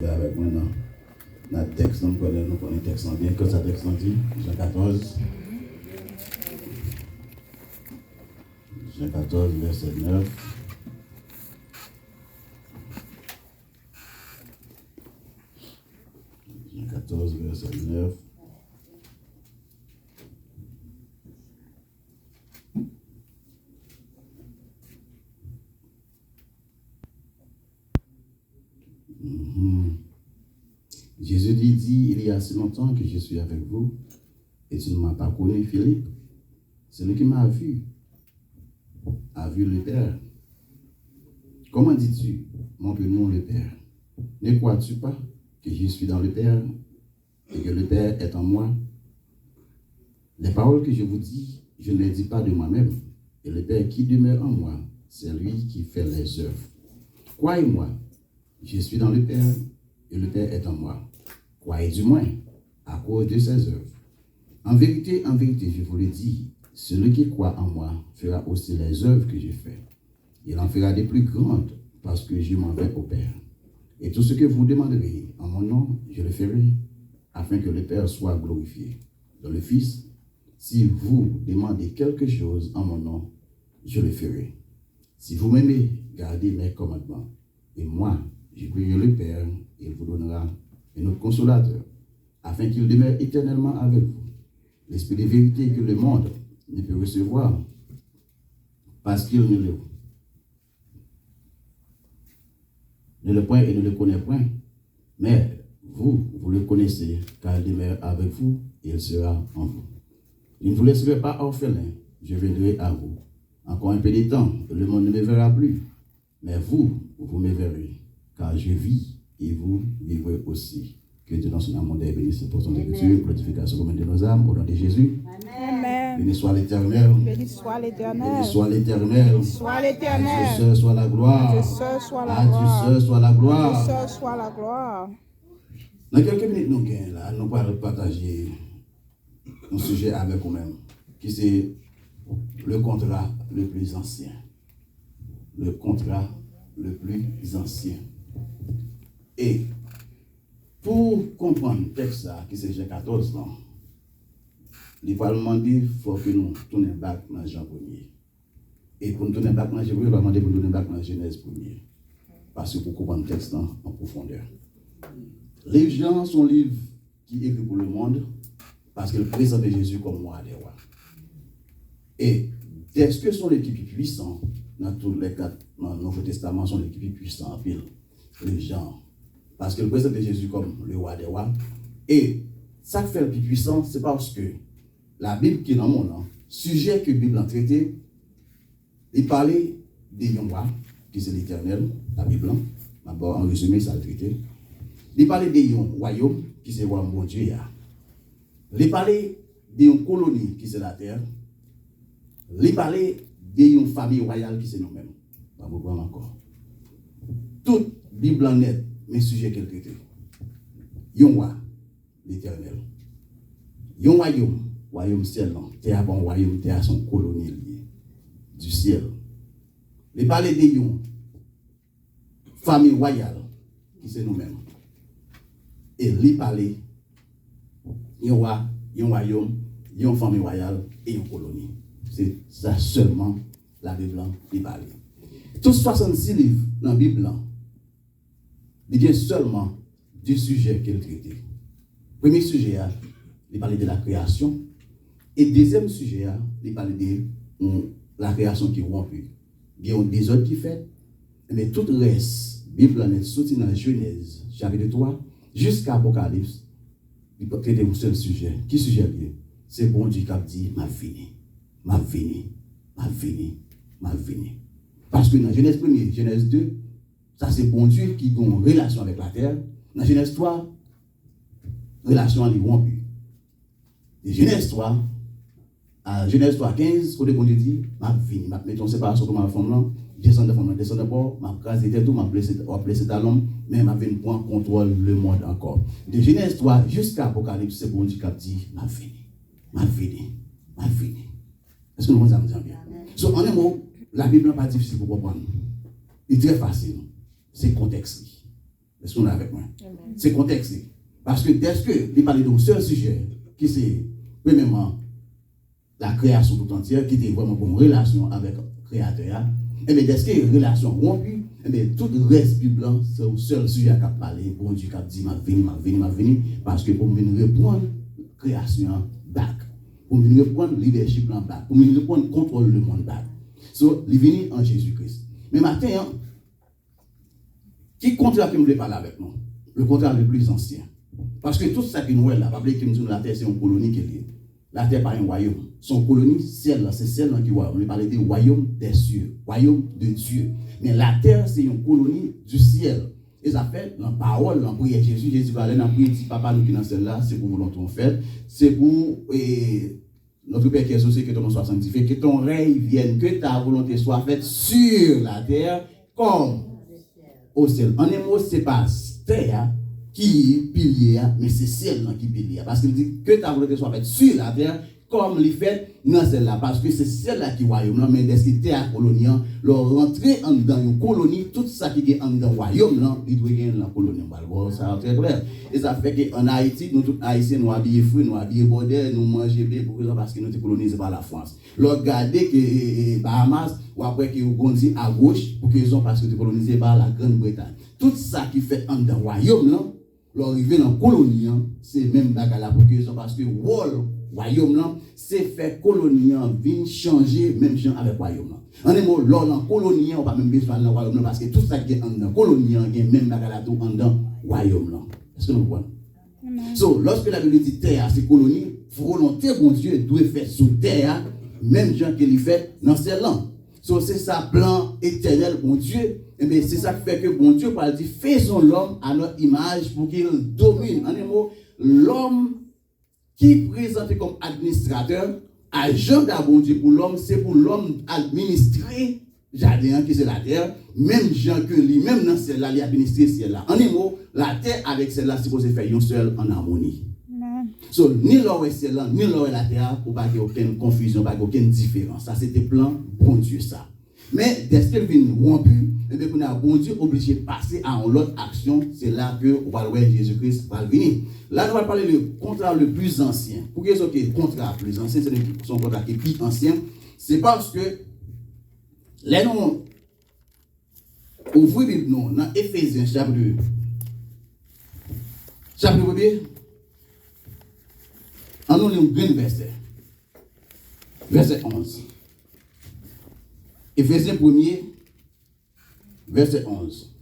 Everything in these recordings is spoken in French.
Avec moi dans le texte, nous connaissons le texte bien. Que ça texte dit Jean 14. Jean 14, verset 9. Jean 14, verset 9. Jésus dit, il y a si longtemps que je suis avec vous, et tu ne m'as pas connu, Philippe. Celui qui m'a vu, a vu le Père. Comment dis-tu, montre-nous le Père? Ne crois-tu pas que je suis dans le Père, et que le Père est en moi? Les paroles que je vous dis, je ne les dis pas de moi-même, et le Père qui demeure en moi, c'est lui qui fait les œuvres. Croyez-moi, je suis dans le Père, et le Père est en moi. Croyez du moins, à cause de ses œuvres. En vérité, je vous le dis, celui qui croit en moi fera aussi les œuvres que je fais. Il en fera des plus grandes, parce que je m'en vais au Père. Et tout ce que vous demanderez en mon nom, je le ferai, afin que le Père soit glorifié dans le Fils. Si vous demandez quelque chose en mon nom, je le ferai. Si vous m'aimez, gardez mes commandements. Et moi, je prierai le Père, et il vous donnera un autre consolateur, afin qu'il demeure éternellement avec vous. L'esprit de vérité que le monde ne peut recevoir, parce qu'il ne le point et ne le connaît point. Mais vous le connaissez, car il demeure avec vous, et il sera en vous. Je ne vous laisserai pas orphelin, je viendrai à vous. Encore un peu de temps, le monde ne me verra plus. Mais vous me verrez, car je vis, et vous vivrez aussi. Que Dieu dans son amour est béni pour son écriture, pour l'édification commune de nos âmes, au nom de Jésus. Amen. Béni soit l'Éternel. Béni soit l'Éternel. Béni soit l'Éternel. Béni soit l'Éternel. À Dieu seul soit la gloire. Dieu seul soit la À Dieu gloire. seul soit la gloire. Dieu seul soit la gloire. Dans quelques minutes, nous gagnons là, nous allons partager un sujet avec vous-même, qui c'est le contrat le plus ancien. Le contrat le plus ancien. Et pour comprendre le texte, qui c'est Jean 14, non, il va demander, il faut que nous tournions back dans Jean 1er. Et pour nous tourner back dans Jean 1er, il va demander pour nous tourner back dans Genèse 1er. Parce que pour comprendre le texte en profondeur. Les Jean sont livres qui écrit pour le monde, parce qu'il présente Jésus comme roi des rois. Et est-ce que sont les plus puissants dans tous les cas, dans le Nouveau Testament, sont les plus puissants en pile, les gens. Parce qu'il présente Jésus comme le roi des rois. Et ça fait le plus puissant, c'est parce que la Bible qui est dans mon nom, sujet que la Bible a traité, il parlait des rois, qui c'est l'Éternel, la Bible, d'abord en résumé, ça a traité. Il parlait des royaumes, qui c'est le roi mon Dieu. Il parlait des colonies, qui c'est la terre. Il parlait des familles royales, qui c'est nous-mêmes. Pas beaucoup encore. Toute Bible en net, mais sujet qu'elle traite. Yon roi, l'Éternel. Yon royaume ciel, non. T'es à bon royaume, t'es à son colonie lié. Du ciel. Il parlait des famille royale, qui c'est nous-mêmes. Et il parlait yon roi, yon royaume, yon famille royale et yon colonie. C'est ça seulement la Bible qui parle. Tous 66 livres dans la Bible, il y a seulement deux sujets qu'elle traite. Premier sujet, il parle de la création. Et deuxième sujet, il parle de la création qui est rompue. Il y a des autres qui fait, mais tout le reste, la Bible est sortie dans Genèse, chapitre 3, jusqu'à Apocalypse. Il peut traiter un seul sujet. Qui sujet bien? C'est bon Dieu qui a dit, m'a fini. Parce que dans Genèse 1, Genèse 2, ça c'est bon Dieu qui a une relation avec la terre. Dans Genèse 3, relation est rompue. Et Genèse 3, à Genèse 3, 15, quand bon Dieu dit, m'a fini. M'a mis en séparation comme ma femme là, descendre de bord, m'a crasé tout, m'a blessé talon, mais m'a venu prendre contrôle le monde encore. De Genèse 3 jusqu'à Apocalypse, c'est bon Dieu qui a dit, m'a fini. Est-ce que nous vous entendons bien? So, en un mot, la Bible n'est pas difficile pour comprendre. Il est très facile. C'est le contexte. Est-ce qu'on est avec moi? C'est contexte. Parce que dès que il parle d'un seul sujet, qui c'est, premièrement, la création tout entière, qui était vraiment pour une relation avec le Créateur, et bien dès que une relation rompue, et bien tout le reste du blanc, c'est le seul sujet à parler, bon Dieu qui a dit, m'a venu, parce que pour venir reprendre la création back, pour venir reprendre le leadership back, pour venir reprendre le contrôle du monde back. So, il est venu en Jésus-Christ. Mais maintenant, hein, qui contrat qui me parle avec nous? Le contrat le plus ancien. Parce que tout ça qui nous est là, pas oublier que nous la terre c'est une colonie qui est liée. La terre pas un royaume. Son colonie, ciel, c'est ciel qui est royaume. On parle du royaume des cieux, royaume de Dieu. Mais la terre c'est une colonie du ciel. Et ça fait la parole, la prière Jésus va aller dans prière, dit papa nous qui dans celle-là, c'est pour volonté en fait, c'est pour notre Père qui est aussi que ton nom soit sanctifié, que ton règne vienne, que ta volonté soit faite sur la terre comme au ciel. En un mot, c'est pas terre qui est pilier, mais c'est ciel qui est pilier. Parce qu'il dit que ta volonté soit faite sur la terre comme les fait dans celle-là. Parce que c'est celle-là qui est royaume, mais dès que terre colonie, leur rentrer dans une colonie, tout ça qui est dans le royaume, il doit gagner dans la colonie. Ça très clair. Et ça fait qu'en Haïti, nous tous Haïtiens, nous habillons fruits, nous habillons border, nous mangeons bien parce que nous sommes colonisés par la France. Leur garder que Bahamas, ou après qu'ils ont grandi à gauche, pour qu'ils ont parce que nous sommes colonisés par la Grande-Bretagne. Tout ça qui fait dans le royaume, leur arriver dans la colonie, c'est même bagarre pour qu'ils ont parce que royaume, c'est fait colonie, vient changer même gens avec royaume. En un mot, lors dans colonie, on va même besoin dans royaume parce que tout ça qui est dans la colonie, il y a même bagarre tout dans royaume. Est-ce que nous voyons? So, lorsque la Bible dit terre, c'est colonie, volonté bon Dieu doit faire sous terre, même gens qui l'y fait dans ces langues. So, c'est ça, plan éternel, bon Dieu. Et bien, c'est ça qui fait que bon Dieu parle dit faisons l'homme à notre image pour qu'il domine. En un mot, l'homme qui est présenté comme administrateur, agent d'un bon Dieu pour l'homme, c'est pour l'homme administrer jardin qui c'est la terre, même gens que lui-même dans celle-là, il administre celle-là. En un mot, la terre avec celle-là, c'est supposé faire une seule en harmonie. So, ni l'or est celle-là, ni l'or est la terre, pour pas qu'il y ait aucune confusion, pas qu'il y ait aucune différence. Ça, c'était plan bon Dieu, ça. Mais dès qu'elle vient rompu, et bien qu'on a bon Dieu obligé de passer à une autre action, c'est là que on va voir Jésus-Christ va venir. Là, nous allons parler du contrat le plus ancien. Pour que ce soit le contrat le plus ancien, c'est son contrat qui est plus ancien. C'est parce que là, nous ouvrons Bible dans Éphésiens chapitre 1. Chapitre 1. On nous lit un grand verset. Verset 11. Éphésiens 1er, verset 11.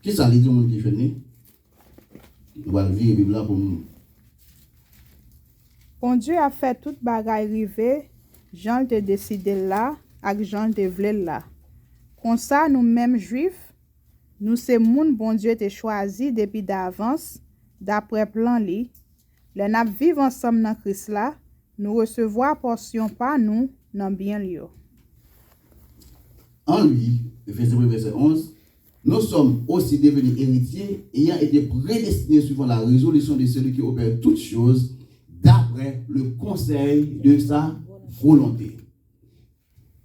Qui ça dit, tout le monde qui fait né? On va lire la Bible là pour nous. Bon Dieu a fait toute bagaille rivée, Jean te décidé là, avec Jean te vle là. Comme ça, nous-mêmes juifs, nous c'est moun bon Dieu te choisi depuis d'avance, d'après plan li. Le nap vivre ensemble dans Christ là, nous recevoir portion par nous dans bien lieu. En lui, Éphésiens 1, verset 11, nous sommes aussi devenus héritiers, ayant été prédestinés suivant la résolution de celui qui opère toutes choses, d'après le conseil de sa volonté.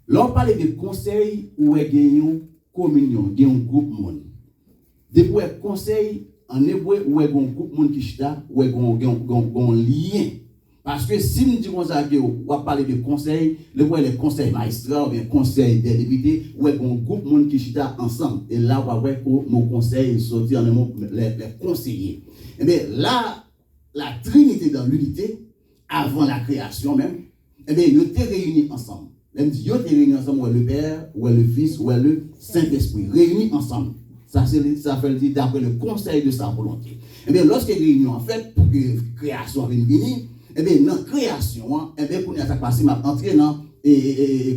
Là, on parle de conseil où il y a une communion, il y a un groupe monde. Depuis le conseil, en hébreu, où il y a un groupe monde qui chita, où il y a un lien. Parce que si nous disons ça, on va parler de conseil, le conseil magistral, ou bien conseil des députés, où il y a un groupe monde qui chita ensemble. Et là, on va voir que nos conseils sortent en les conseillers. Et bien là, la Trinité dans l'unité, avant la création même, eh bien, ils étaient réunis ensemble. Même si ils étaient réunis ensemble, où est le Père, où est le Fils, où est le Saint-Esprit, réunis ensemble. Ça fait dire d'après le conseil de sa volonté. Eh bien, lorsque réunion en fait, pour que la création vienne venir, eh bien, dans la création, eh bien, pour nous passer, m'a entré dans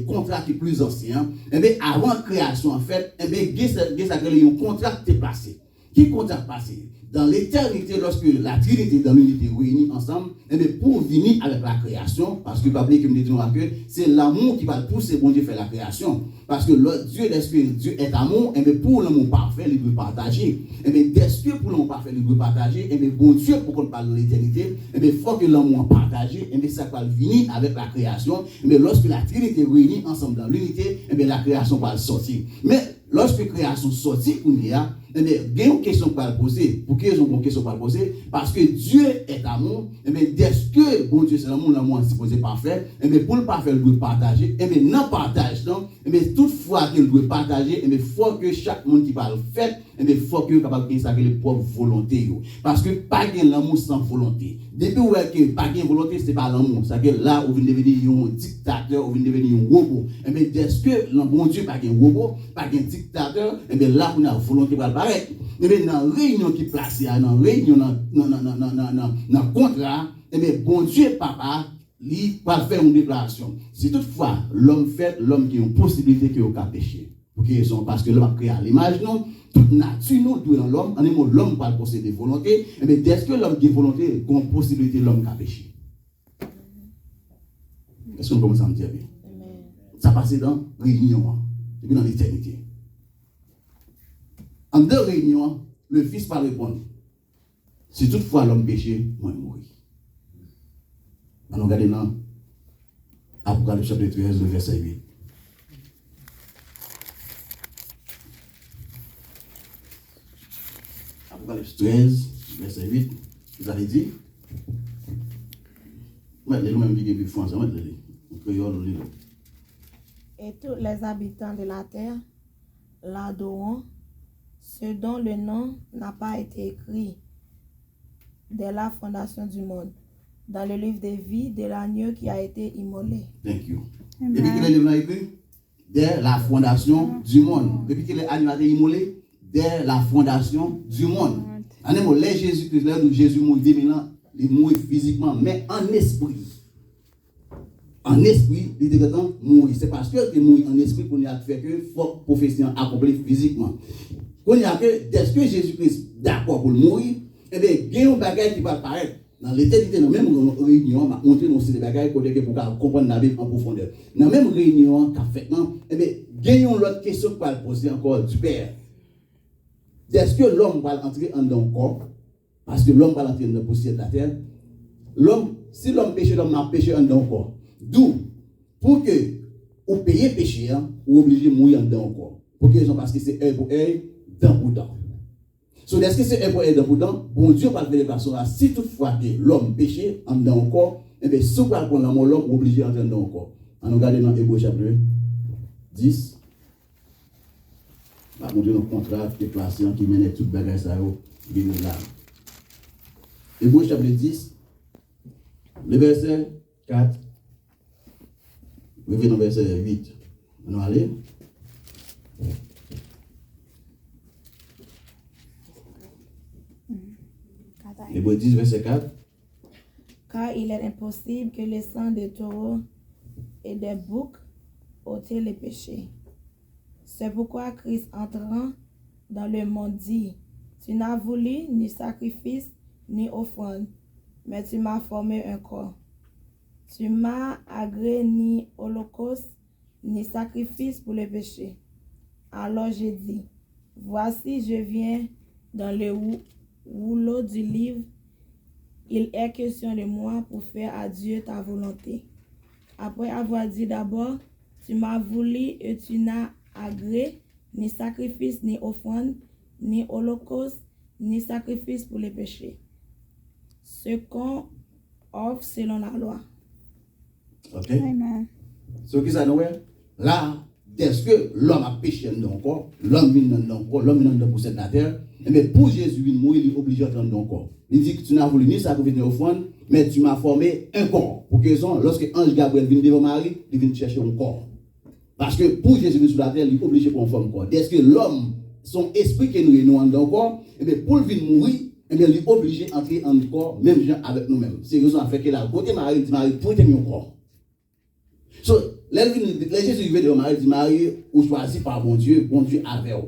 contrat qui est plus ancien, eh bien, avant la création, en fait, eh bien, il y a un contrat qui est passé. Qui contrat passé? Dans l'éternité, lorsque la Trinité dans l'unité réunie ensemble, eh bien, pour venir avec la création, parce que Pablo qui me dit que c'est l'amour qui va pousser bon Dieu faire la création. Parce que Dieu l'esprit, Dieu est amour, et bien pour l'amour parfait, il veut partager. Et bien d'esprit pour l'amour parfait, il veut partager. Et bien bon Dieu, pour qu'on parle de l'éternité, et bien il faut que l'amour partagé, et bien ça va venir avec la création. Et bien lorsque la Trinité réunie ensemble dans l'unité, et bien la création va sortir. Mais lorsque création sortit pour nous, il y a une question pour le poser. Pour qu'ils ont une question pour le poser? Parce que Dieu est amour. Et bien, dès que bon Dieu c'est l'amour est supposé parfait, et bien, pour le parfait, il doit partager. Et bien, non partage, non? Et bien, toutefois qu'il doit partager, et bien, il faut que chaque monde qui parle fait, et bien, il faut qu'il soit capable de faire les propres volontés. Parce que pas de l'amour sans volonté. Depuis que pas de volonté, c'est pas l'amour. C'est-à-dire là, où vous devenez un dictateur, où vous devenez un robot. Et bien, dès que le bon Dieu pas un robot, pas un dictateur, et bien, là, on a volonté pour le paraître. Et bien, dans la réunion qui est placée, dans la réunion, dans le contrat, et bien, bon Dieu, papa, il va faire une déclaration. Si toutefois, l'homme fait, l'homme qui a une possibilité qu'il a péché. Parce que l'homme a créé à l'image, non? Toute nature, nous, tout dans l'homme, en émo, l'homme va posséder volonté, et bien, dès que l'homme qui a volonté, il a une possibilité, l'homme qui a péché. Est-ce qu'on commence à me dire bien? Ça passe dans la réunion, et puis dans l'éternité. En deux réunions, le Fils va répondre. Si toutefois l'homme péché, moi il mourit. Alors regardez dans Apocalypse chapitre 13, verset 8. Apocalypse 13, verset 8. Vous avez dit? Ouais, les mêmes qui sont français, ouais, les créoles, et tous les habitants de la terre l'adorant, ce dont le nom n'a pas été écrit dès la fondation du monde, dans le livre de vie de l'agneau qui a été immolé. Thank you. Depuis qu'il est devenu écrit, dès la fondation du monde. Depuis qu'il est animé immolé, dès la fondation du monde. En un mot, les Jésus-Christ, là où Jésus mourit 2000 ans, il mourit physiquement, mais en esprit. En esprit, il était temps mourir. C'est parce qu'il mourit en esprit qu'on a fait que faut profession accomplie physiquement. Qu'on a que dès que Jésus-Christ d'accord pour mourir, eh bien, il y a un bagage qui va apparaître dans l'éternité, dans la même réunion, on va montrer nos ces bagages pour comprendre la Bible en profondeur. Dans la même réunion qu'a fait, eh bien, gagnons l'autre question pour le poser encore du Père. Est-ce que l'homme va entrer dans le corps? Parce que l'homme va entrer dans le poussière de la terre. L'homme, si l'homme péché, l'homme n'a péché dans le corps. D'où, pour que vous payiez péché, vous obligez de mourir dans le corps. Pour quelle raison? Parce que c'est œil pour œil, dent pour dent. So, est-ce que c'est œil pour œil, dent pour dent? Bon Dieu va faire les façons là. Si toutefois que l'homme péché dans le corps, eh bien, si vous parlez pour l'homme, l'homme est obligé d'entrer dans le corps. On regarde dans Hébreux chapitre 10. On va montrer nos contrats qui est placé, qui mène toute bagage ça, bien là. Hébreux chapitre 10, le verset 4. Revenons au verset 8. On va aller. Hébreux 10, verset 4. Car il est impossible que le sang des taureaux et des boucs ôte les péchés. C'est pourquoi Christ entrant dans le monde dit, tu n'as voulu ni sacrifice ni offrande, mais tu m'as formé un corps. Tu m'as agréé ni holocauste ni sacrifice pour le péché. Alors j'ai dit, voici je viens dans le rouleau du livre, il est question de moi pour faire à Dieu ta volonté. Après avoir dit d'abord, tu m'as voulu et tu n'as agréé ni sacrifice ni offrande, ni holocauste, ni sacrifice pour les péchés. Ce qu'on offre selon la loi. Ok? Amen. Ce qui ça nous est, là, est-ce que l'homme a péché dans le corps, l'homme vient dans le corps, l'homme vient dans le la terre, mais pour Jésus, il mourir, il est obligé d'entrer dans le corps. Il dit que tu n'as voulu ni sacrifice ni offrande, mais tu m'as formé un corps. Pour que raison, lorsque Ange Gabriel vient devant Marie, il vient chercher un corps. Parce que pour Jésus sur la terre, il est obligé pour former un corps. Est-ce que l'homme, son esprit qui nous est dans le corps, et bien pour venir mourir, et bien il est obligé d'entrer dans le corps, même gens avec nous-mêmes. C'est raison à fait que la côté Marie dit Marie, pour tenir un corps. So, les Jésus vient devant Marie, dit Marie, ou choisi par bon Dieu avec vous.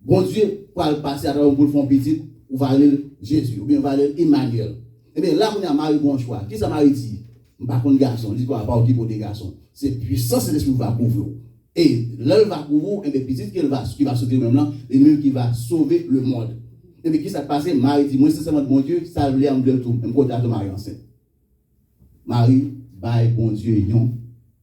Bon Dieu, pour passer à travers pour le fond petit, ou va aller Jésus, ou bien va aller Emmanuel. Et bien là, on a Marie bon choix. Qui ça Marie dit? Par contre, garçon, dit quoi? Pas qui pour des garçons. C'est puissance de l'esprit qui va couvrir. Et là, il va couvrir, et bien petit qui va sauter même là, et même qui va sauver le monde. Et bien qui ça passe? Marie dit, moi, c'est seulement bon Dieu, ça voulait en deux tout. Même quand tu Marie enceinte. Marie, bye, bon Dieu, yon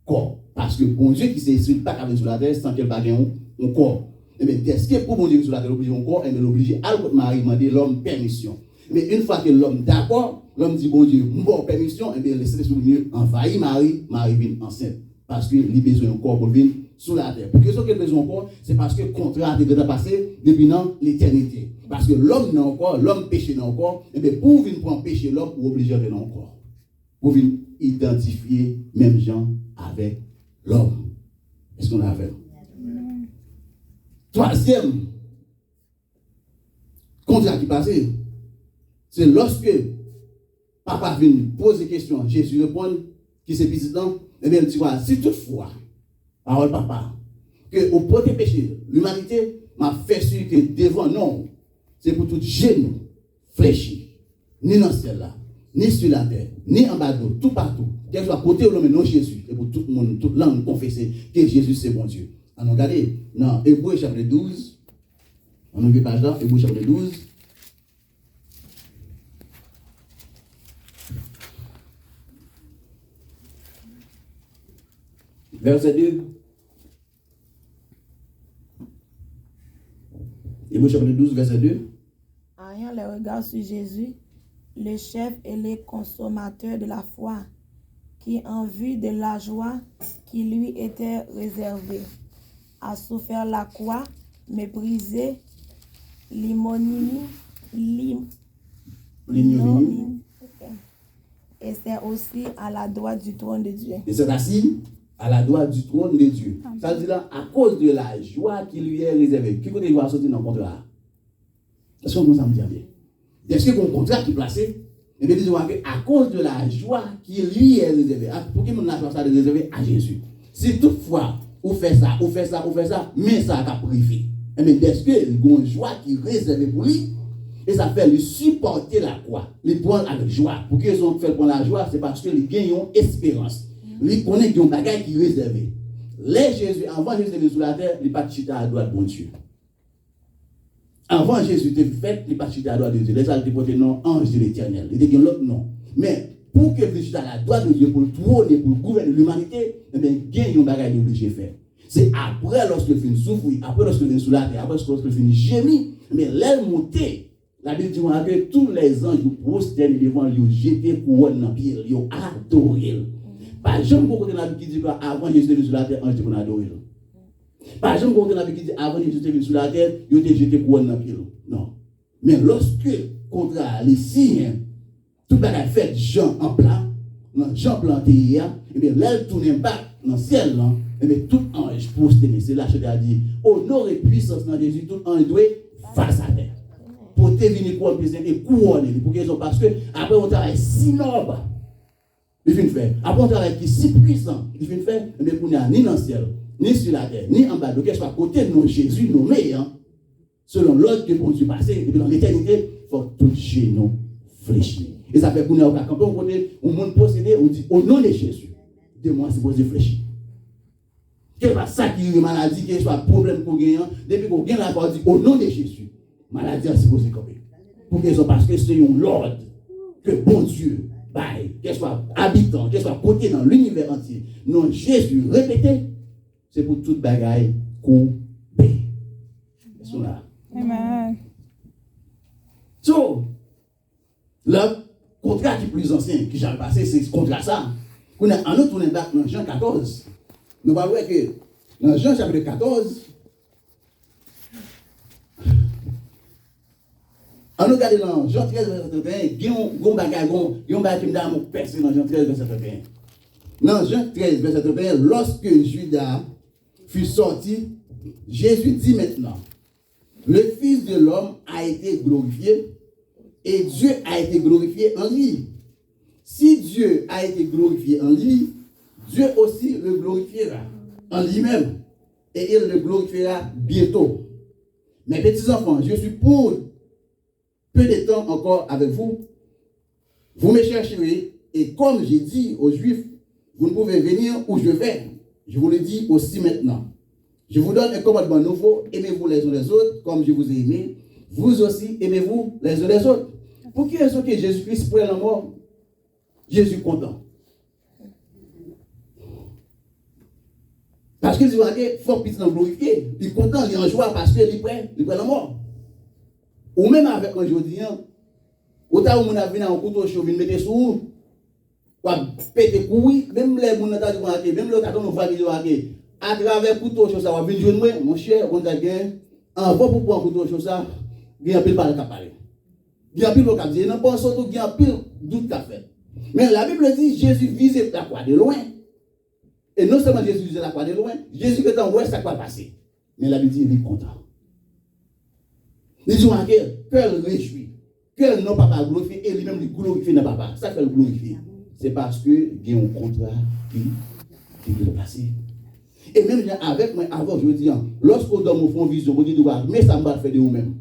corps. Parce que bon Dieu qui s'est pas qu'avec sur la terre sans qu'elle bague un corps. Eh bien, est-ce que pour bon Dieu sur la terre, l'oblige encore, et bien l'oblige à Marie demander l'homme permission. Mais une fois que l'homme d'accord, l'homme dit bon Dieu, bon permission, et bien le Saint-Esprit envahit Marie, Marie vient enceinte. Parce qu'il a besoin encore pour venir sur la terre. Pour que ce qu'il a besoin encore, c'est parce que le contrat a déjà passé depuis l'éternité. Parce que l'homme n'a encore, l'homme péché n'a encore, et bien pour venir prendre péché l'homme, pour obliger à venir encore. Pour venir identifier même gens avec l'homme. Est-ce qu'on a fait? Troisième contrat qui passait, c'est lorsque papa vient poser des questions, Jésus répond, qui c'est petit temps, et bien il dit quoi? Si toutefois, parole papa, que au premier péché, l'humanité m'a fait sûr que devant, non, c'est pour tout genou fléchi, ni dans le ciel là, ni sur la terre, ni en bas d'eau, tout partout, quel soit côté ou l'homme, non Jésus, et pour tout le monde, toute langue confesser que Jésus c'est bon Dieu. Alors regardez, dans Hébreux chapitre 12, on ouvre page là, Hébreux chapitre 12. Verset 2. Hébreux chapitre 12, verset 2. Ayant les regards sur Jésus, le chef et le consommateur de la foi, qui en vue de la joie qui lui était réservée, a souffert la croix, méprisé l'ignominie, et c'est aussi à la droite du trône de Dieu. Et c'est assis à la droite du trône de Dieu. Ça veut dire là, à cause de la joie qui lui est réservée. Qui côté il va sortir dans le contrat? Est-ce qu'on commence à me dire bien? Est-ce qu'il y a un contrat qui est placé? Et bien, disons à cause de la joie qui lui est réservée. Pour qui mon joie ça réservé à Jésus? Si toutefois, ou fait ça, mais ça a privé. Mais est-ce qu'il y a une joie qui est réservée pour lui? Et ça fait lui supporter la croix, lui prendre avec joie. Pour qu'ils ont fait prendre la joie, c'est parce que les gagnent une espérance. Lui connaît qu'il y a un bagage qui est réservé. Les Jésus, avant Jésus de sur la terre, il n'est pas chita à droite de bon Dieu. Avant Jésus était fait, il n'est pas chita à droite de Dieu. Les autres porté non ange de l'éternel. Il était l'autre nom. Mais pour que vous chita à la droite de Dieu, pour le trôner, pour gouverner l'humanité, eh bien, gagne un bagage qu'il est obligé de faire. C'est après, lorsque le fin souffre, après, lorsque le fin sous la terre, après, lorsque le fin gémit, mais l'aile montée. La Bible dit que tous les anges prosternent devant lui, jeter couronne dans le pied, ils ont adoré. Par exemple, quand on a vu qui dit qu'avant Jésus était venu sur la terre, ange dit qu'on a adoré. Par exemple, quand on a vu qui dit qu'avant Jésus était venu sur la terre, ils ont jeté couronne dans le pied. Non. Mais lorsque contrat les signes, tout le monde a fait Jean en plat, Jean planté, et bien l'aile tourne back dans le ciel, et bien tout ange prosterné, c'est là que je dis, honor et puissance dans Jésus, tout ange doit face à terre. Pour te venir pour le et couronner, parce que après on travaille si noble, il finit faire. Après on travaille qui si puissant, il finit faire, mais pour n'y a ni dans le ciel, ni sur la terre, ni en bas, donc soit côté de Jésus nommé, selon l'ordre que pour Dieu passer, et puis dans l'éternité, il faut tout chez nous fléchir. Et ça fait pour nous, quand on côté, on monde possédé, on dit au nom de Jésus, de moi c'est pour Dieu fléchir. Quel pas ça qui est maladie, quel soit problème qu'on gagne, depuis qu'on gagne la voix, on dit au nom de Jésus. Maladie a supposé comme pour qu'ils soient parce que c'est un Lord que bon Dieu baille, qu'elle soit habitant, qu'elle soit côté dans l'univers entier. Non, Jésus répété, c'est pour toute bagaille coupée. Ils sont là. Amen. So, le contrat qui est plus ancien, qui j'ai passé, c'est ce contrat ça. On a un autre tourné dans Jean 14. Nous allons voir que dans Jean chapitre 14, on nous regarde dans Jean 13, verset 31, il y a un bagage qui me donne percé dans Jean 13, verset 31. Dans Jean 13, verset 31, lorsque Judas fut sorti, Jésus dit maintenant, le Fils de l'homme a été glorifié et Dieu a été glorifié en lui. Si Dieu a été glorifié en lui, Dieu aussi le glorifiera en lui-même et il le glorifiera bientôt. Mes petits enfants, je suis pour peu de temps encore avec vous. Vous me chercherez et comme j'ai dit aux Juifs, vous ne pouvez venir où je vais. Je vous le dis aussi maintenant. Je vous donne un commandement nouveau. Aimez-vous les uns les autres comme je vous ai aimé. Vous aussi aimez-vous les uns les autres. Pour qui est-ce que Jésus-Christ prend la mort? Jésus content. Parce que il faut que tu glorifier. Il est content, il est en joie parce qu'il est prêt la mort. Ou même avec un jeudi, autant où on a vu un couteau chaud, il mettait sous, ou à péter couille, même les gens qui ont été, même les gens qui ont été, à travers le couteau chaud, ça va venir jouer moi, mon cher, on a gagné, en va pour prendre un couteau chaud, ça, il y a un pile par le capare. Il y a un pile au cap, il y a un pile surtout, il y a un pile doute qu'a fait. Mais la Bible dit, Jésus visait la croix de loin. Et non seulement Jésus visait la croix de loin, Jésus qui est en ouest, ça va passer. Mais la Bible dit, il est content. Il dit, cœur réjouit, cœur non papa glorifié, et lui-même il glorifie non papa. Ça fait le glorifier. C'est parce que il y a un contrat qui peut passer. Et même avec moi, avant, je veux dire, lorsqu'on donne au fond vision, on dit, mais ça me va faire de vous-même.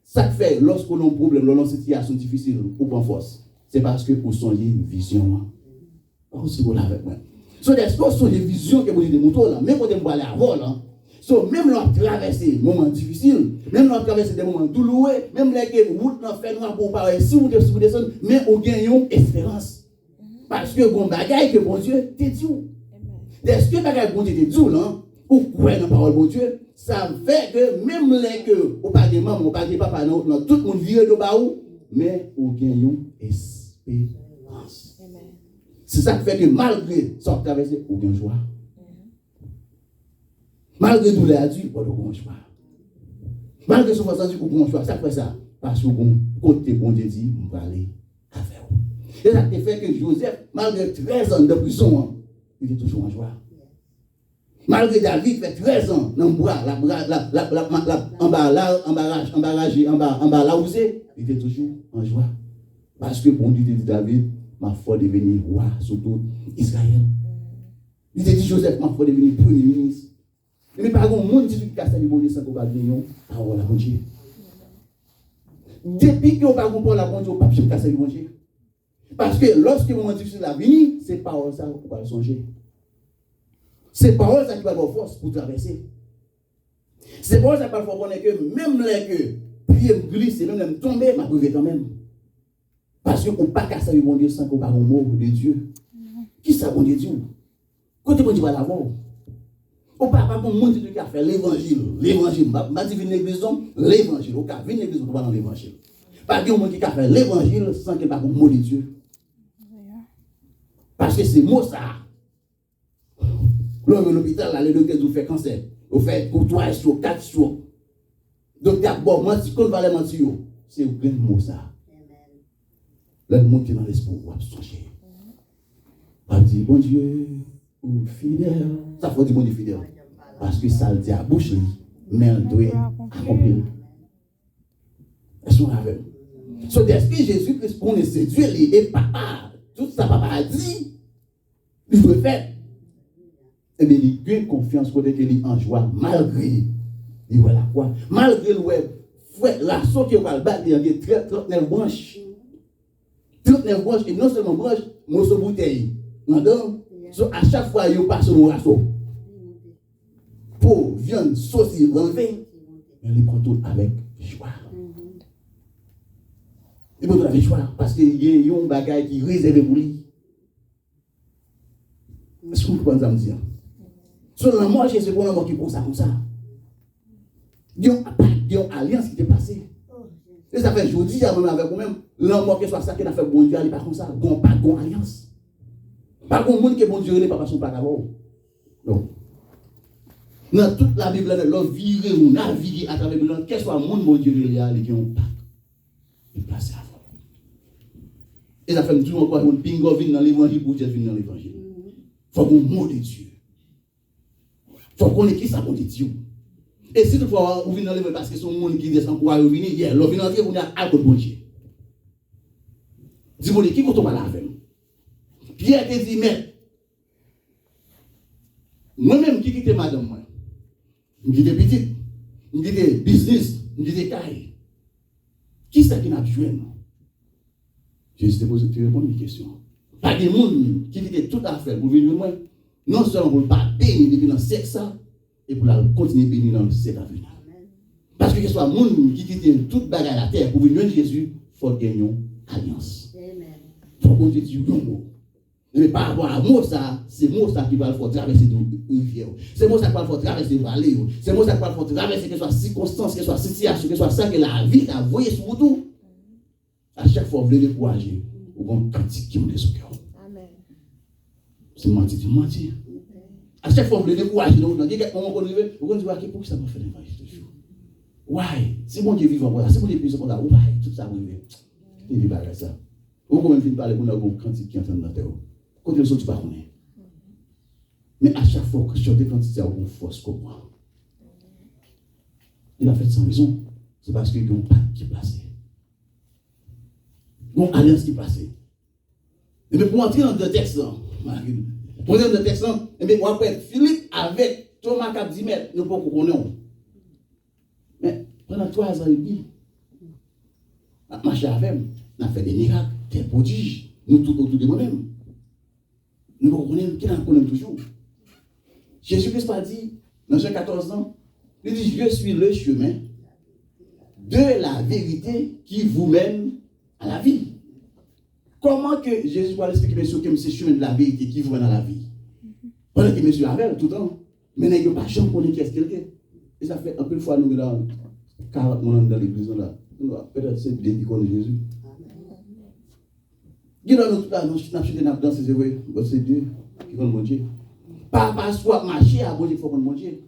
Ça fait, lorsqu'on a un problème, lorsqu'on a une situation difficile, ou prend force, c'est parce que vous songez une vision. Aussi, vous l'avez avec moi. So, est-ce que vous songez une vision que vous avez des moutons là, même quand vous allez avant là, so, même là, traverser des moments difficiles, même là, traverser des moments douloureux, même là, que vous n'avez fait noir pour parler, si vous descendez, mais vous gagnez une espérance. Parce que vous bagaille que bon Dieu te dit. Est-ce que bagaille bon Dieu te dit là, ou quoi dans la parole bon Dieu, ça fait que même là que vous pas de maman, vous pas de papa, non, tout le monde vire de bas où, mais vous gagnez une espérance. C'est ça qui fait que malgré ça traverser, vous gagnez joie. Malgré tout les Dieu, vous avez choix. Malgré ce que vous avez choix, ça fait ça. Parce que vous côté bon Dieu dit, vous allez avec vous. Et ça fait que Joseph, malgré 13 ans de prison, il est toujours en joie. Malgré David, fait 13 ans dans le bois, il était toujours en joie. Parce que bon Dieu dit David, ma foi devenir roi sur tout Israël. Il dit Joseph, ma foi devenir premier ministre. Mais par contre, mon Dieu qui casse les bonnes sans qu'on va gagner, parole à Dieu. Depuis que on va comprendre la bonne Dieu, on ne peut pas casser les bonnes Dieu. Parce que lorsque mon Dieu sur la vie, c'est parole ça qu'on va songer. C'est parole ça qui va avoir force pour traverser. C'est parole ça qui va faire connaître que même les que pied me glisse, même les me tomber, m'a privé quand même. Parce qu'on ne peut pas casser les bonnes Dieu sans qu'on parle au mot de Dieu. Qui ça bon Dieu dit? Quand tu vas l'avoir. Au papa, pour mon Dieu qui a fait l'évangile, ma divine l'église, l'évangile, au cas, vine l'église, on va dans l'évangile. Pas de monde qui a fait l'évangile sans qu'il n'y ait pas de mot de Dieu. Parce que c'est mot ça. L'hôpital, les docteurs ont fait cancer, ont fait 3 jours, 4 jours. Docteur, bon, menti, qu'on va les mentir, c'est un mot ça. Le monde qui est dans l'espoir, on va se changer. On dit, bon Dieu, ou fidèle. Ça faut dire bon Dieu fidèle. Parce que ça le dit à bouche, mais on doit accomplir. Est-ce qu'on avait? So, d'esprit Jésus-Christ, on est séduit, et papa, tout ça, papa a dit, il veut faire. Et bien, il a confiance pour qu'il est en joie, malgré, il voit la quoi, malgré le web, la sauce qui va le battre, il y a 39 branches. 39 branches, et non seulement branches, mais aussi bouteille. So, à chaque fois, il passe au rasso. Pour viande, sauce, enlever, il prend tout avec joie. Il prend tout avec joie, parce qu'il y a un bagage qui est réservé pour lui. Est-ce que vous comprenez ça me dire? Sur la mort, c'est pour l'amour qui prend ça comme ça. Il y a une alliance qui est passée. Et ça fait aujourd'hui, il y a même avec vous-même, l'amour qui soit ça qui a fait bon Dieu, il n'est pas comme ça. Il n'y a pas de alliance. Par contre, le monde qui est bon Dieu, il n'est pas son plat d'abord. Non. Dans toute la Bible, l'on vire ou naviguer à travers le monde, quel soit le monde bon Dieu, il y a qui ont pas. Il place avant. Et ça fait toujours encore un pingo vient dans l'évangile pour Dieu venir dans l'évangile. Il faut qu'on mot de Dieu. Il faut qu'on ait qui ça bon de Dieu. Et si toutefois, vous venez dans l'évangile parce que c'est un monde qui descend pour aller venir, hier, l'on vient dans l'évangile, on est à côté de Dieu. Dis-moi, qui compte pas là avec? Pierre te dit, mais, moi-même qui quitte madame, moi, je quitte petite, je quitte business, je quitte caille. Qui c'est qui n'a joué, non? Je te pose une question. Pas de monde qui quitte toute affaire pour venir moi, non seulement pour ne pas bénir depuis dans le sexe, et pour continuer à bénir dans le sexe à venir. Parce que ce soit le monde qui quitte toute bagarre à la terre pour venir Jésus, il faut gagner une alliance. Il faut qu'on te dise un mot. Mais par rapport à moi, ça, c'est moi ça qui va le faire traverser des rivières. C'est moi ça qui va le faire traverser des vallées. C'est moi ça qui va le faire traverser que ce soit circonstance, que ce soit situation, que ce soit ça que la vie a voyé sur vous tout. À chaque fois, vous voulez décourager. Vous avez un cantique qui me laisse au cœur. C'est mentir, tu mentir. À chaque fois, vous voulez décourager. Donc, vous dites, vous allez dire, pourquoi ça m'a fait l'évangile toujours? Ouais, c'est mon Dieu vivant, voilà. C'est mon Dieu puissant, voilà. Ouais, tout ça, vous voulez. Il ne dit pas ça. Vous pouvez même parler pour un cantique qui est en train de la terre. Quand ils sont, tu ne connais pas. Mais à chaque fois que je chante des cantiques, il y a une force comme moi. Il a fait sans raison. C'est parce qu'il y a un pacte qui est placé. Une alliance qui est placée. Et bien, pour entrer dans le texte, pour entrer dans le texte, et bien, après, Philippe avec Thomas qui a 10 mètres, nous ne pouvons pas connaître. Mais pendant 3 ans et demi, on a marché avec nous, on a fait des miracles, des prodiges, nous tout autour de nous-mêmes. Nous ne connaissons qui nous connaissons toujours. Jésus-Christ a dit, dans Jean 14 ans, il dit, je suis le chemin de la vérité qui vous mène à la vie. Comment que Jésus va expliquer, monsieur, que c'est le chemin de la vérité qui vous mène à la vie? Pendant que monsieur avait tout le temps, mais il n'y a pas de chance pour nous qui est quelqu'un. Et ça fait un peu de fois, nous, dans 40 ans dans l'église, là, peut-être c'est des icônes de Jésus. Qui dans notre là, nous avons dans ces événements, c'est Dieu qui compte mon Dieu. Pas parce qu'on marcher à bon Dieu, il faut qu'on mon Dieu.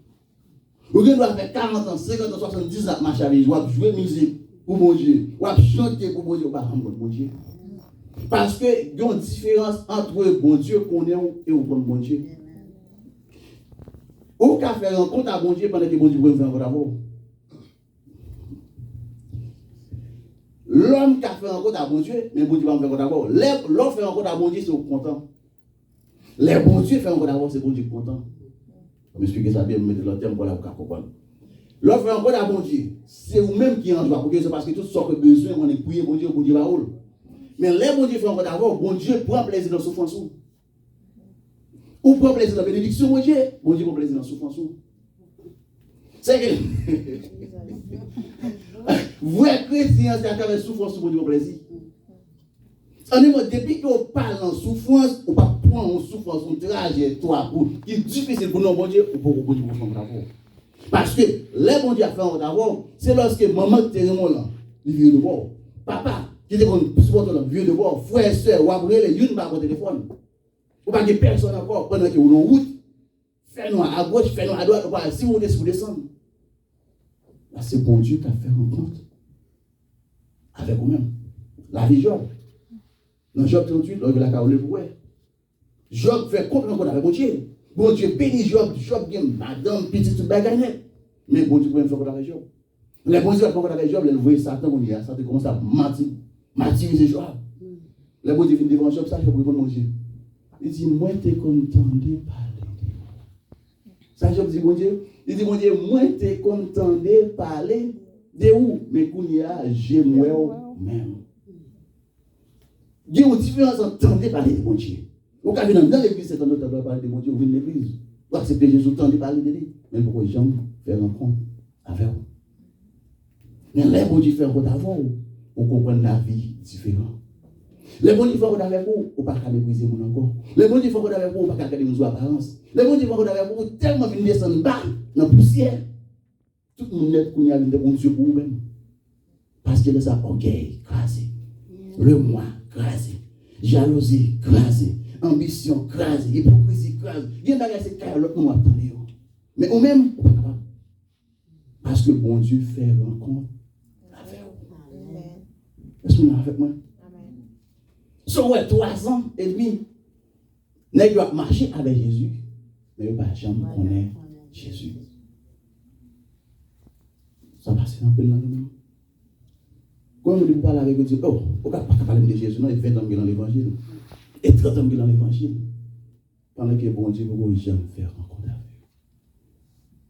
Vous devez faire 40 ans, 50 ans, 70 ans, marcher avec Dieu, ou jouer musique pour mon Dieu, ou chanter pour mon Dieu, ou pas mon Dieu. Parce qu'il y a une différence entre bon Dieu qu'on est et bon Dieu. Ou qu'à faire un compte à bon Dieu pendant que bon Dieu peut faire un compte à vous. L'homme qui a fait un compte à bon Dieu, mais bon Dieu va faire un compte à vous. L'homme fait un compte à bon Dieu, c'est au content. Les bon Dieu fait un compte à vous, c'est bon Dieu content. Je vais m'expliquer ça bien, je vais mettre le terme pour la comprendre. L'homme fait un compte à bon Dieu, c'est vous-même qui en joie. C'est parce que tout ce que besoin, on est prié, bon Dieu va rouler. Mais les bon Dieu fait un compte à vous, bon Dieu prend plaisir dans la souffrance. Ou prend plaisir dans la bénédiction, bon Dieu prend plaisir dans la souffrance. C'est que vrai chrétien, c'est à travers la souffrance, bon Dieu prend plaisir. Depuis qu'on parle en souffrance, on ne peut pas prendre en souffrance, un trajectoire qui est difficile pour nous, bon Dieu, ou pour bon Dieu pour faire un. Parce que les bon Dieu a fait un d'abord, c'est lorsque maman était là, il vient de bord. Papa, qui était comme supporter le vieux de bord, frère, soeur, ou après les unes par le téléphone. Ou pas que personne encore, pendant que vous en route, fais-nous à gauche, fais-nous à droite, si vous descendez. Là, c'est bon Dieu qui a fait un compte avec vous-même. La vie Job. Dans Job 38, lorsque la carole pour Job fait compte encore avec bon Dieu. Bon Dieu bénit Job, Job gagne madame, petite, toute bagarre. Mais bon Dieu peut faire compte avec Job. Les bon Dieu fait compte avec Job, ils voient Satan, on dit, Satan commence à martyriser Job. Les bon Dieu vient devant Job, ça, Job répond mon Dieu. Il dit, moi, t'es content de parler de vous. Ça, Job dit, bon Dieu, il dit, mon Dieu, moi, t'es content de parler de où? Mais qu'on y a, j'aime même. Il y a une différence entre tenter parler de mon Dieu. Vous avez dans l'église, c'est quand on entend parler de mon Dieu, vous venez de l'église. Vous acceptez Jésus, tenter parler de lui. Mais pourquoi j'aime faire un compte avec vous? Mais les bons Dieu font un compte avec vous, vous comprenez la vie différente. Les bons Dieu font un compte avec vous, vous ne pouvez pas mépriser mon encore. Les bons Dieu font un compte avec vous, vous ne pouvez pas regarder nos apparences. Les bons Dieu font un compte avec vous, tellement vous descendez bas, dans la poussière. Tout le monde est qu'on y a de bon Dieu pour vous-même. Parce que les orgueil, crasé. Le moi, crasé. Jalousie, crasé. Ambition, crasé. Hypocrisie, crasé. Il y a des choses qui sont l'autre, nous attendons. Mais nous-mêmes, on ne peut pas. Parce que bon Dieu fait rencontre avec vous. Est-ce que vous êtes avec moi? So, ouais, 3 ans et demi, nous avons marché avec Jésus, mais nous n'avons jamais connaître Jésus. Ça passe un peu dans nous-mêmes. Quand on parle avec Dieu, oh, on ne peut pas parler de Jésus, non, il fait 20 ans dans l'évangile. Et 30 ans dans l'évangile. Pendant que bon Dieu ne peut jamais faire rencontre avec vous.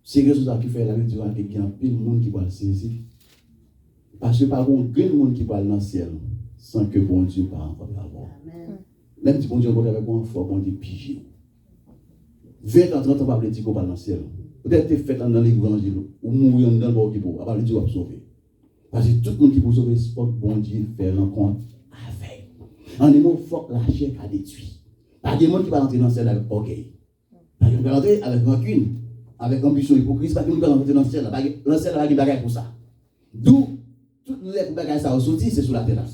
C'est quelque chose qui fait la vie de Dieu, il y a plein de monde qui va le saisir. Parce que par contre, il y a plein de monde qui va dans le ciel sans que bon Dieu ne parle encore avec vous. Même si bon Dieu ne avec vous, il faut bon Dieu piger. 20 ans, 30 ans, pas dire qu'on parle dans le ciel. Peut-être que fait dans l'évangile, ou mourir dans le bord qui peut, après Dieu va sauver. Parce que tout le monde qui peut sauver, c'est bon Dieu faire rencontre avec. En des mots, il faut que la chair a détruit. Pas de monde qui va rentrer dans le ciel avec orgueil. Pas de monde qui va rentrer avec rancune, avec ambition, hypocrisie. Pas de monde qui va rentrer dans le ciel. Dans le ciel, il y a des bagages pour ça. D'où, toutes les bagages ça sorti, c'est sur la terre.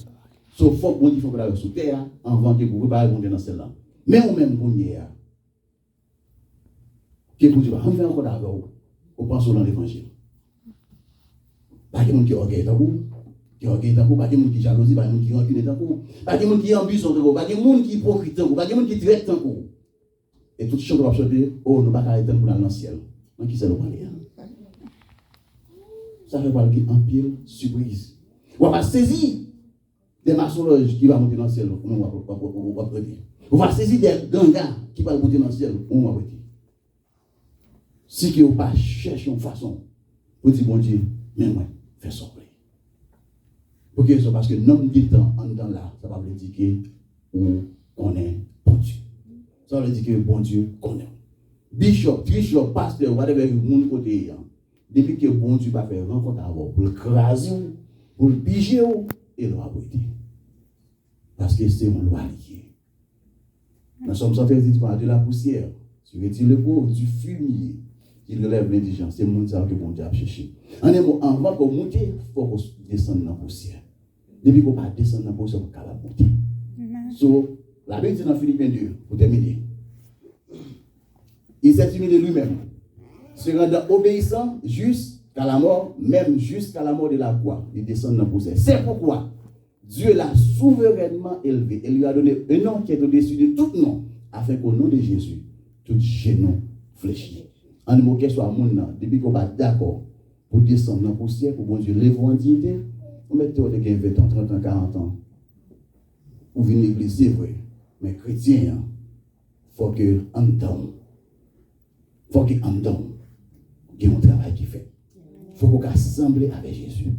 Sauf faut qu'on dit faut que la sur terre, avant que vous préparez pour rentrer dans le ciel là. Mais on même pour y est. Que pour dire, on fait encore d'abord, on pense dans l'évangile. Pas de monde qui orgueille dans vous. Qui orgueille dans vous, pas de monde qui jalousie, pas de monde qui rancune dans vous, pas de monde qui ambition dans vous, pas de monde qui hypocrite dans vous, pas de monde qui traite dans vous. Et tout ce qu'on va chanter, oh, nous ne pouvons pas arrêter pour aller dans le ciel. Donc, qui c'est le premier? Ça fait parler en pile surprise. On va saisir des maçonnages qui vont monter dans le ciel, on va prêter. On va saisir des gangas qui vont monter dans le ciel, on va prêter. Si que vous pas chercher une façon pour dire, bon Dieu, mais moi, fais sortir. Pour que parce que l'homme dit temps en dedans là, ça va veut dire que on est bon Dieu. Ça veut dire que bon Dieu connaît. Bishop, pasteur, whatever le monde côté, depuis que bon Dieu va faire rencontre avant, pour le craser, pour le piger, et le abriter. Parce que c'est une loi liée. Nous sommes en fait de la poussière, tu retires le corps, du fumier, il relève l'indigence. C'est le monde que bon Dieu a cherché. En un mot, avant qu'on monte, il faut qu'on descende dans la poussière. Depuis qu'on ne peut pas descendre dans la poussière, on peut pas monter. So, la Bible dit dans Philippiens 2, pour terminer, il s'est humilié lui-même, se rendant obéissant jusqu'à la mort, même jusqu'à la mort de la croix. Il descend dans la poussière. C'est pourquoi Dieu l'a souverainement élevé et lui a donné un nom qui est au-dessus de tout nom, afin qu'au nom de Jésus, tout genou fléchisse. En un mot, qu'elle soit mon nom, depuis qu'on va d'accord pour descendre dans la poussière, pour bon Dieu, lever en dignité, on met tout de 20 ans, 30 ans, 40 ans. Ou venir à l'église, c'est vrai. Mais chrétien, il faut que en dedans, il faut qu'en dedans, il y ait un travail qui fait. Il faut qu'on assemble avec Jésus.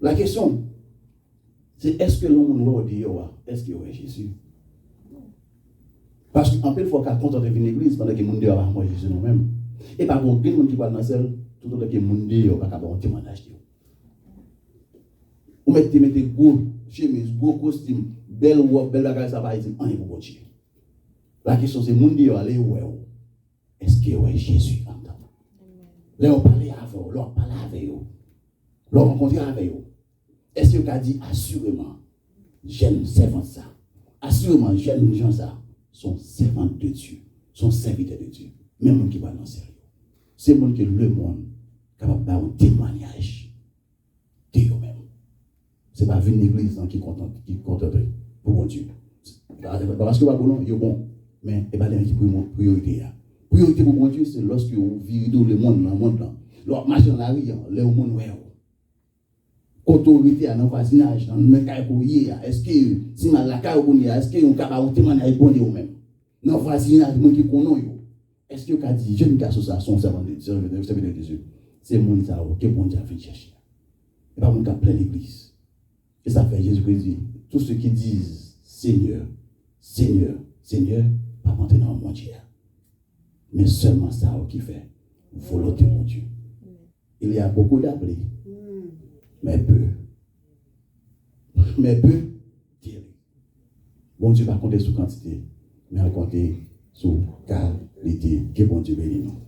La question, c'est est-ce que l'homme va dire, est-ce qu'il y a Jésus? Parce qu'en plus, il faut qu'on compte de venir à l'église pendant que le monde dit, moi Jésus nous-mêmes. Et par contre, le monde qui parle dans le ciel, tout le monde qui monde dit, il va avoir un témoignage. Vous mettez gros chemise, gros costume, belle robe, belle bagage, ça va être un pour bon Dieu. La question c'est, mon Dieu, allez où est-ce qu'il y a Jésus en dedans? Là, on parle avec vous, là, on parle avec vous, là, on rencontre avec vous. Est-ce que vous avez dit, assurément, j'aime servant ça, assurément, j'aime gens ça, sont servants de Dieu, sont serviteurs de Dieu, même gens qui parlent en sérieux. C'est le monde que le monde capable de faire un témoignage de eux-mêmes. Ce n'est pas venir à l'église qui compte pour mon Dieu. Parce que bon, il est bon, mais il n'y a pas de priorité. La priorité pour mon Dieu, c'est lorsque vous vivez dans le monde, là. Lorsque vous marchez dans la rue, là où monde est. Autorité dans le voisinage, dans le cas où il y a, est-ce que si mal la cas où il y a, est-ce que vous avez un témoignage bon de vous-même? Dans le voisinage, les gens qui connaissent, est-ce que vous avez dit, jeune association, servant de Dieu? C'est le monde que bon Dieu a fait chercher. Et pas le monde qui a plein l'église. Et ça fait Jésus-Christ dit, tous ceux qui disent Seigneur, Seigneur, Seigneur, pas rentrer dans le monde Dieu. Mais seulement ça qui fait volonté mon Dieu. Il y a beaucoup d'appelés, mais peu. Mais peu, Dieu. Bon Dieu va compter sur quantité, mais va compter sur qualité. Que bon Dieu bénisse nous.